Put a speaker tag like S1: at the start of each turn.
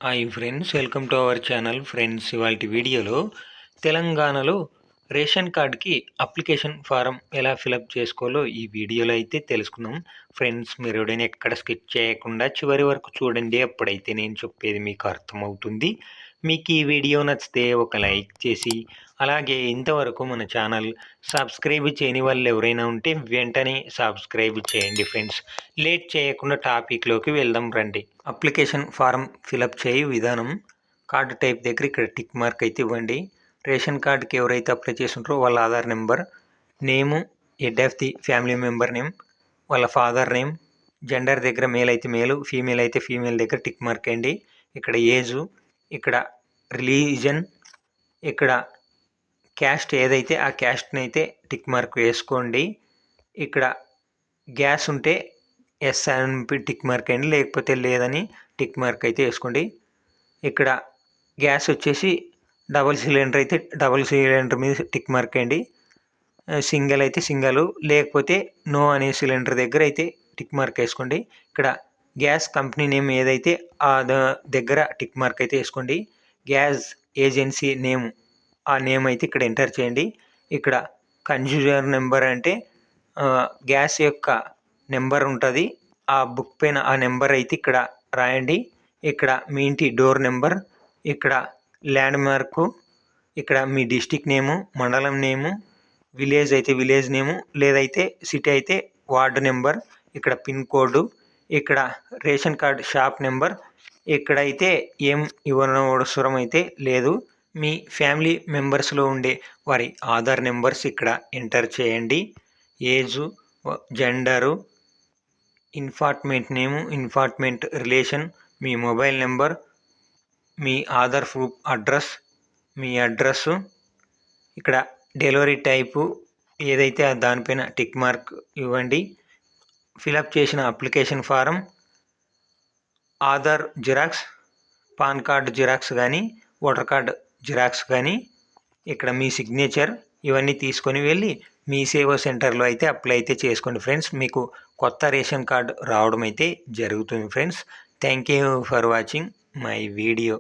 S1: Hi friends, welcome to our channel. Friends, ఇవాల్టి వీడియోలో తెలంగాణలో రేషన్ కార్డ్‌కి అప్లికేషన్ ఫారం ఎలా ఫిలప్ చేసుకోవాలో ఈ వీడియోలో అయితే తెలుసుకుందాం. ఫ్రెండ్స్, మీరు ఎవరైనా ఎక్కడ స్కిప్ చేయకుండా చివరి వరకు చూడండి. అప్పుడైతే నేను చెప్పేది మీకు అర్థమవుతుంది. మీకు ఈ వీడియో నచ్చితే ఒక లైక్ చేసి, అలాగే ఇంతవరకు మన ఛానల్ సబ్స్క్రైబ్ చేయని వాళ్ళు ఎవరైనా ఉంటే వెంటనే సబ్స్క్రైబ్ చేయండి ఫ్రెండ్స్. లేట్ చేయకుండా టాపిక్‌లోకి వెళ్దాం రండి. అప్లికేషన్ ఫారం ఫిలప్ చేయు విధానం. కార్డ్ టైప్ దగ్గర ఇక్కడ టిక్ మార్క్ అయితే ఇవ్వండి. రేషన్ కార్డ్‌కి ఎవరైతే అప్లై చేసుంటారో వాళ్ళ Aadhaar number, name, head of the family member name, వాళ్ళ ఫాదర్ నేమ్, జెండర్ దగ్గర మేల్ అయితే మేలు, ఫీమేల్ అయితే ఫీమేల్ దగ్గర టిక్ మార్క్ వేయండి. ఇక్కడ ఏజు, ఇక్కడ రిలీజన్, ఇక్కడ క్యాస్ట్ ఏదైతే ఆ క్యాస్ట్‌ని అయితే టిక్ మార్క్ వేసుకోండి. ఇక్కడ గ్యాస్ ఉంటే ఎస్ అని టిక్ మార్క్ వేయండి, లేకపోతే లేదని టిక్ మార్క్ అయితే వేసుకోండి. ఇక్కడ గ్యాస్ వచ్చేసి డబుల్ సిలిండర్ అయితే డబుల్ సిలిండర్ మీద టిక్ మార్క్ వేయండి. సింగిల్ అయితే సింగల్, లేకపోతే నో అనే సిలిండర్ దగ్గర అయితే టిక్ మార్క్ వేసుకోండి. ఇక్కడ గ్యాస్ కంపెనీ నేమ్ ఏదైతే ఆ దగ్గర టిక్ మార్క్ అయితే వేసుకోండి. గ్యాస్ ఏజెన్సీ నేమ్, ఆ నేమ్ అయితే ఇక్కడ ఎంటర్ చేయండి. ఇక్కడ కన్జ్యూమర్ నెంబర్ అంటే గ్యాస్ యొక్క నెంబర్ ఉంటుంది. ఆ బుక్ పైన ఆ నెంబర్ అయితే ఇక్కడ రాయండి. ఇక్కడ మీ ఇంటి డోర్ నెంబర్, ఇక్కడ ల్యాండ్ మార్కు, ఇక్కడ మీ డిస్టిక్ నేము, మండలం నేము, విలేజ్ అయితే విలేజ్ నేము, లేదైతే సిటీ అయితే వార్డు నెంబర్, ఇక్కడ పిన్ కోడ్, ఇక్కడ రేషన్ కార్డ్ షాప్ నెంబర్. ఇక్కడైతే ఏం ఇవ్వనవసరం అయితే లేదు. మీ ఫ్యామిలీ మెంబర్స్లో ఉండే వారి ఆధార్ నెంబర్స్ ఇక్కడ ఎంటర్ చేయండి. Age, gender, informant name, informant relation, మీ మొబైల్ నెంబర్, మీ ఆధార్ ప్రూఫ్ అడ్రస్, మీ అడ్రస్సు, ఇక్కడ డెలివరీ టైపు ఏదైతే దానిపైన టిక్ మార్క్ ఇవ్వండి. ఫిలప్ చేసిన application form Aadhaar xerox, PAN card xerox కానీ, ఓటర్ కార్డ్ జిరాక్స్ కానీ, ఇక్కడ మీ సిగ్నేచర్ ఇవన్నీ తీసుకొని వెళ్ళి మీ సేవా సెంటర్లో అయితే అప్లై అయితే చేసుకోండి ఫ్రెండ్స్. మీకు కొత్త రేషన్ కార్డు రావడం అయితే జరుగుతుంది friends. Thank you for watching my video.